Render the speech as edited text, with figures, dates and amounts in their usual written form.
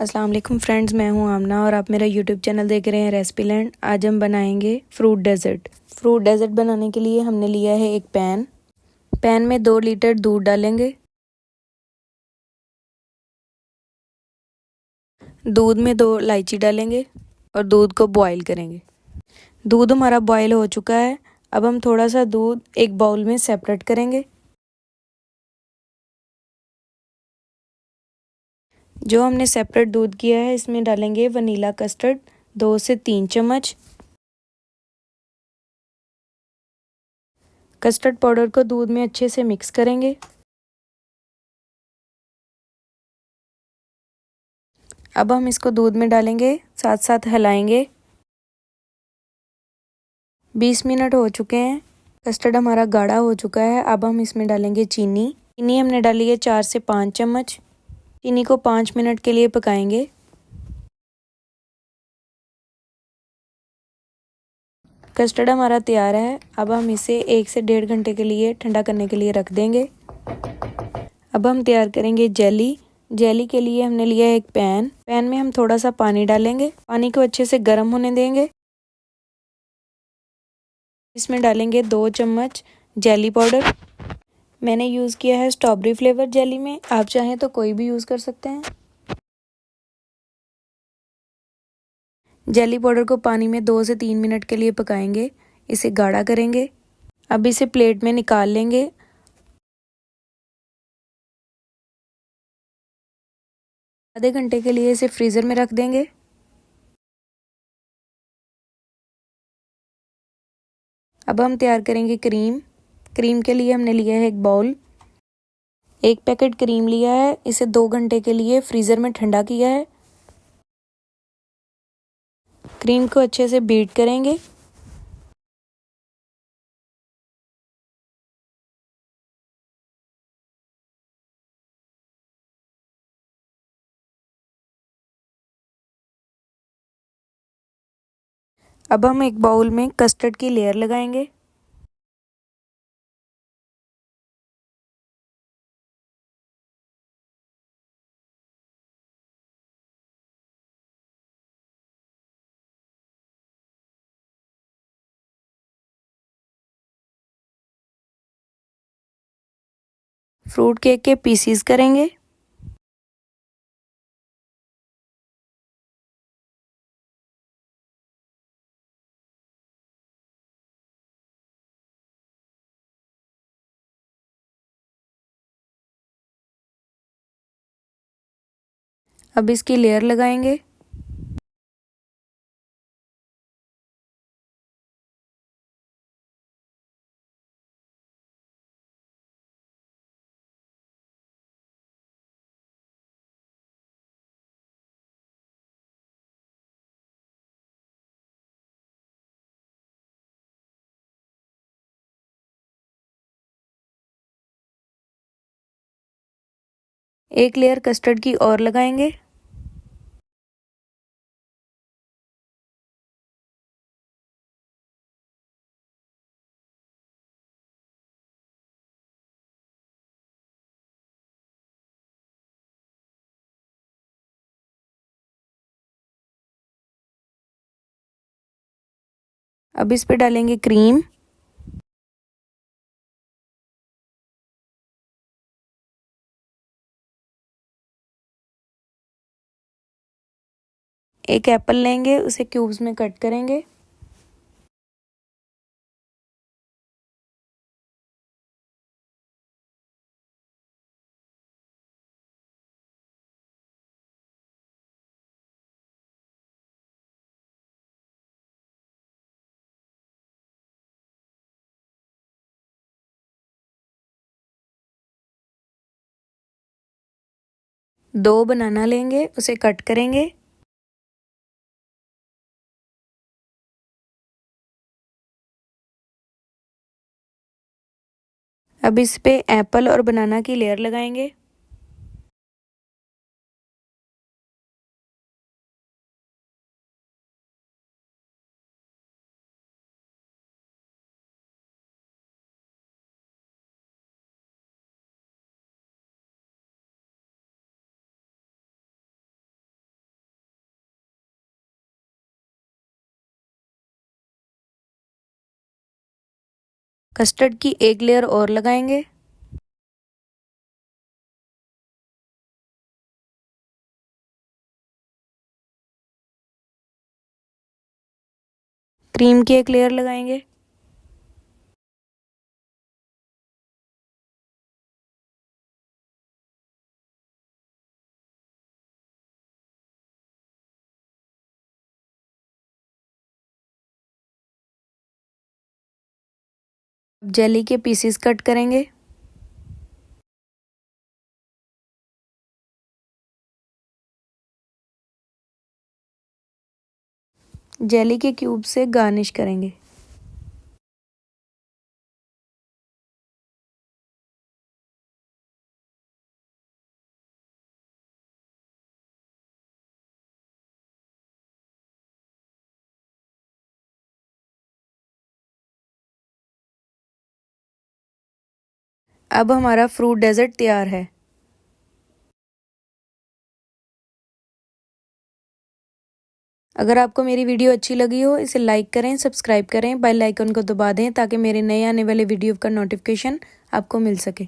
अस्सलाम वालेकुम फ्रेंड्स, मैं हूं आमना और आप मेरा यूट्यूब चैनल देख रहे हैं रेसिपी लैंड। आज हम बनाएंगे फ्रूट डेजर्ट। फ्रूट डेजर्ट बनाने के लिए हमने लिया है एक पैन में 2 लीटर दूध डालेंगे। दूध में 2 इलायची डालेंगे और दूध को बॉईल करेंगे। दूध हमारा बॉईल हो चुका है। अब हम थोड़ा सा दूध एक बाउल में सेपरेट करेंगे। जो हमने सेपरेट दूध किया है इसमें डालेंगे वनीला कस्टर्ड 2 से 3 चम्मच। कस्टर्ड पाउडर को दूध में अच्छे से मिक्स करेंगे। अब हम इसको दूध में डालेंगे, साथ साथ हिलाएंगे। 20 मिनट हो चुके हैं। कस्टर्ड हमारा गाढ़ा हो चुका है। अब हम इसमें डालेंगे चीनी हमने डाली है 4 से 5 चम्मच। चीनी को 5 मिनट के लिए पकाएंगे। कस्टर्ड हमारा तैयार है। अब हम इसे 1 से 1.5 घंटे के लिए ठंडा करने के लिए रख देंगे। अब हम तैयार करेंगे जेली के लिए हमने लिया है एक पैन में हम थोड़ा सा पानी डालेंगे। पानी को अच्छे से गर्म होने देंगे। इसमें डालेंगे 2 चम्मच जेली पाउडर। मैंने यूज़ किया है स्ट्रॉबेरी फ्लेवर जेली में, आप चाहें तो कोई भी यूज़ कर सकते हैं। जेली पाउडर को पानी में 2 से 3 मिनट के लिए पकाएंगे। इसे गाढ़ा करेंगे। अब इसे प्लेट में निकाल लेंगे। आधे घंटे के लिए इसे फ्रीज़र में रख देंगे। अब हम तैयार करेंगे क्रीम के लिए हमने लिया है एक बाउल। 1 पैकेट क्रीम लिया है। इसे 2 घंटे के लिए फ्रीज़र में ठंडा किया है। क्रीम को अच्छे से बीट करेंगे। अब हम एक बाउल में कस्टर्ड की लेयर लगाएंगे। फ्रूट केक के पीसीज करेंगे। अब इसकी लेयर लगाएंगे। एक लेयर कस्टर्ड की और लगाएंगे। अब इस पे डालेंगे क्रीम। एक एप्पल लेंगे, उसे क्यूब्स में कट करेंगे। दो बनाना लेंगे, उसे कट करेंगे। अब इस पे एप्पल और बनाना की लेयर लगाएंगे। कस्टर्ड की एक लेयर और लगाएंगे। क्रीम की एक लेयर लगाएंगे। जेली के पीसेस कट करेंगे। जेली के क्यूब से गार्निश करेंगे। अब हमारा फ्रूट डेजर्ट तैयार है। अगर आपको मेरी वीडियो अच्छी लगी हो इसे लाइक करें, सब्सक्राइब करें, बेल आइकन को दबा दें ताकि मेरे नए आने वाले वीडियो का नोटिफिकेशन आपको मिल सके।